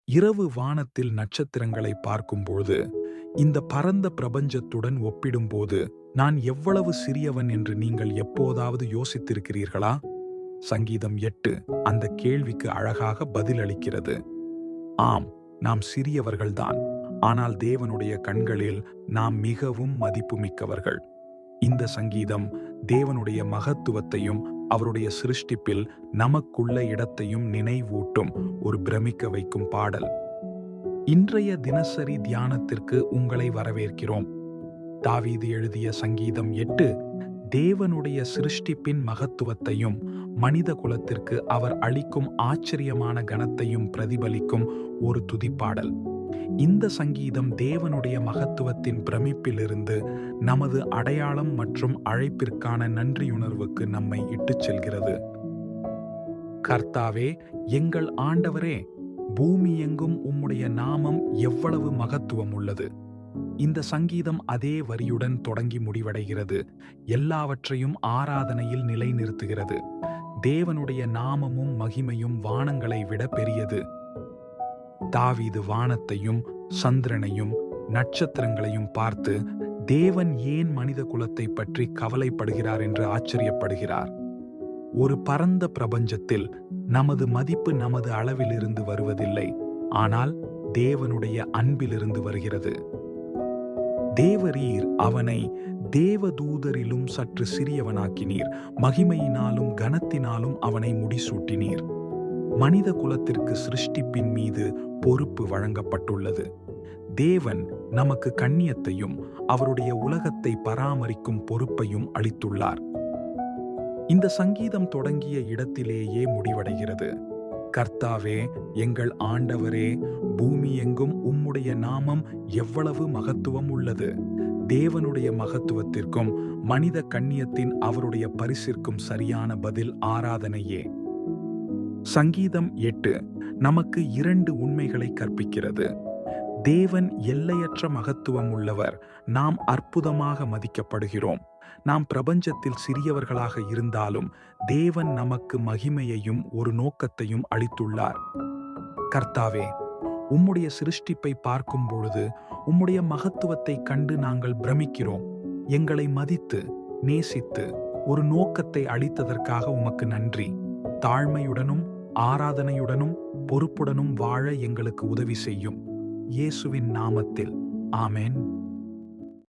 இரவு வானத்தில் நட்சத்திரங்களை பார்க்கும்போது, இந்த பரந்த பிரபஞ்சத்துடன் ஒப்பிடும்போது நான் எவ்வளவு சிறியவன் என்று நீங்கள் எப்போதாவது யோசித்திருக்கிறீர்களா? சங்கீதம் 8 அந்த கேள்விக்கு அழகாக பதிலளிக்கிறது. ஆம், நாம் சிறியவர்கள்தான். ஆனால் தேவனுடைய கண்களில் நாம் மிகவும் மதிப்புமிக்கவர்கள். இந்த சங்கீதம் தேவனுடைய மகத்துவத்தையும் அவருடைய சிருஷ்டிப்பில் நமக்குள்ள இடத்தையும் நினைவூட்டும் ஒரு பிரமிக்க வைக்கும் பாடல். இன்றைய தினசரி தியானத்திற்கு உங்களை வரவேற்கிறோம். தாவீது எழுதிய சங்கீதம் 8 தேவனுடைய சிருஷ்டிப்பின் மகத்துவத்தையும் மனித குலத்திற்கு அவர் அளிக்கும் ஆச்சரியமான கனத்தையும் பிரதிபலிக்கும் ஒரு துதிப்பாடல். இந்த சங்கீதம் தேவனுடைய மகத்துவத்தின் பிரமிப்பிலிருந்து நமது அடையாளம் மற்றும் அழைப்பிற்கான நன்றியுணர்வுக்கு நம்மை இட்டுச் செல்கிறது. கர்த்தாவே, எங்கள் ஆண்டவரே, பூமி எங்கும் உம்முடைய நாமம் எவ்வளவு மகத்துவம் உள்ளது. இந்த சங்கீதம் அதே வரியுடன் தொடங்கி முடிவடைகிறது. எல்லாவற்றையும் ஆராதனையில் நிலைநிறுத்துகிறது. தேவனுடைய நாமமும் மகிமையும் வானங்களை விட பெரியது. தாவீது வானத்தையும் சந்திரனையும் நட்சத்திரங்களையும் பார்த்து தேவன் ஏன் மனித குலத்தை பற்றி கவலைப்படுகிறார் என்று ஆச்சரியப்படுகிறார். ஒரு பரந்த பிரபஞ்சத்தில் நமது மதிப்பு நமது அளவிலிருந்து வருவதில்லை, ஆனால் தேவனுடைய அன்பிலிருந்து வருகிறது. தேவரீர் அவனை தேவதூதரிலும் சற்று சிறியவனாக்கினீர், மகிமையினாலும் கனத்தினாலும் அவனை முடிசூட்டினீர். மனித குலத்திற்கு சிருஷ்டிப்பின் மீது பொறுப்பு வழங்கப்பட்டுள்ளது. தேவன் நமக்கு கண்ணியத்தையும் அவருடைய உலகத்தை பராமரிக்கும் பொறுப்பையும் அளித்துள்ளார். இந்த சங்கீதம் தொடங்கிய இடத்திலேயே முடிவடைகிறது. கர்த்தாவே, எங்கள் ஆண்டவரே, பூமி எங்கும் உம்முடைய நாமம் எவ்வளவு மகத்துவம் உள்ளது. தேவனுடைய மகத்துவத்திற்கும் மனித கண்ணியத்தின் அவருடைய பரிசிற்கும் சரியான பதில் ஆராதனையே. சங்கீதம் 8 நமக்கு 2 உண்மைகளை கற்பிக்கிறது. தேவன் எல்லையற்ற மகத்துவம் உள்ளவர். நாம் அற்புதமாக மதிக்கப்படுகிறோம். நாம் பிரபஞ்சத்தில் சிறியவர்களாக இருந்தாலும் தேவன் நமக்கு மகிமையையும் ஒரு நோக்கத்தையும் அளித்துள்ளார். கர்த்தாவே, உம்முடைய சிருஷ்டிப்பை பார்க்கும் பொழுது உம்முடைய மகத்துவத்தை கண்டு நாங்கள் பிரமிக்கிறோம். எங்களை மதித்து நேசித்து ஒரு நோக்கத்தை அளித்ததற்காக உமக்கு நன்றி. தாழ்மையுடனும் ஆராதனையுடனும் பொறுப்புடனும் வாழ எங்களுக்கு உதவி செய்யும். இயேசுவின் நாமத்தில் ஆமென்.